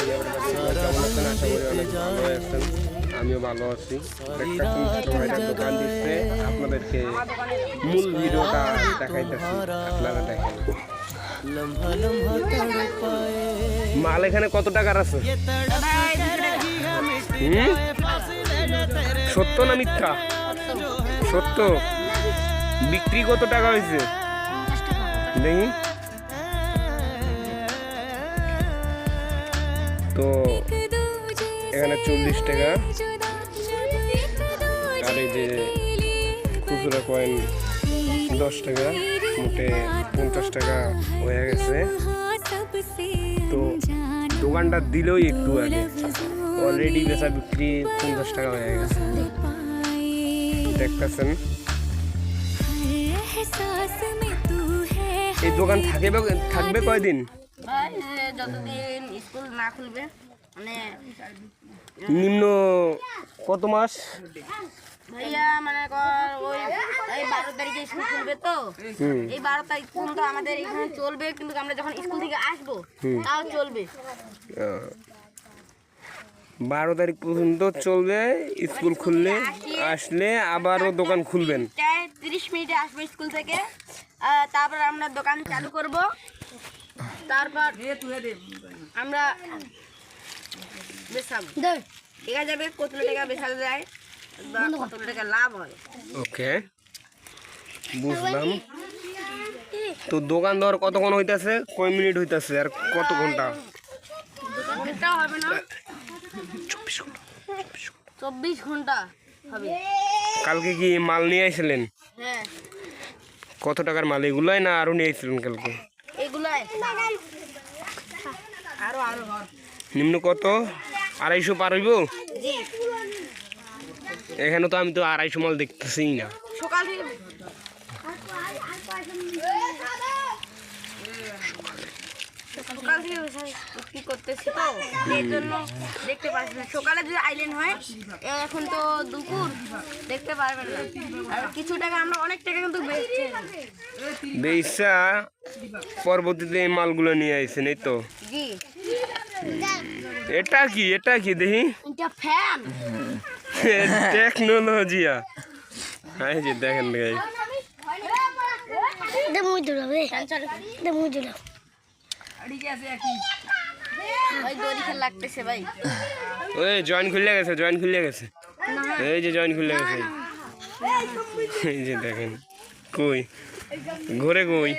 কেমন আছেন? আশা করি অনেক ভালো আছেন। আমিও ভালো আছি। দোকান দিচ্ছে, আপনাদেরকে মূল ভিডিওটা দেখাইতেছি, আপনারা দেখেন। মাল এখানে কত টাকার আছে? সত্য না মিথ্যা? সত্য। বিক্রি কত টাকা হয়েছে দেখি তো। এখানে 40 টাকা, আর এই যে খুচরা কয়েন 10 টাকা, মোটে 50 টাকা হয়ে গেছে। তো দোকানটা দিলেই একটু আগে অলরেডি বেচা বিক্রি 50 টাকা হয়ে গেছে, দেখতেছেন। এই দোকান থাকবে কয়দিন? যতদিন স্কুল না খুলবে, মানে নিম্ন কত মাস? ভাইয়া মানে ওই 12 তারিখে স্কুল খুলবে, তো এই 12 তারিখ পর্যন্ত আমাদের এখানে চলবে, কিন্তু আমরা যখন স্কুল থেকে আসবো তাও চলবে। 12 তারিখ পর্যন্ত চলবে। স্কুল খুললে আসলে আবারও দোকান খুলবেন। 30 মিনিটে আসবো স্কুল থেকে, তারপর আমরা দোকান চালু করব। তারপর আমরা বেচাবো, দেখা যাবে কত টাকা বেচা যায় বা কত টাকা লাভ হয়। ওকে, বুঝলাম। তো দোকান দেওয়ার কতক্ষণ হইতাছে? কয় মিনিট হইতাছে আর কত ঘন্টা? ঘন্টা হবে না, 24 ঘন্টা হবে। কালকে কি মাল নিয়ে আইছিলেন? হ্যাঁ। কত টাকার মাল এগুলাই না আরো নিয়ে আইছিলেন কালকে? এগুলাই আরো নিম্ন কত? 250 পার হইব? এখানে তো আমি তো 250 মাল দেখতেছি না। সকাল থেকে বিক্রি করতেছি, তো এর জন্য দেখতে পাচ্ছি না। সকালে যদি আইলেন হয়, এখন তো দুপুর, দেখতে পারবেন না। আর কিছু টাকা আমরা অনেক টাকা কিন্তু বেচা পরবর্তীতে এই মালগুলো নিয়ে আইছেন, এই তো। জি। এটা কি দেখি? এটা ফ্যান টেকনোলজিয়া। এই যে দেখেন গাইস, লাগতেছে ভাই। ওই জয়েন খুলে গেছে। এই যে জয়েন খুলে গেছে। এই যে দেখেন, কই ঘরে কই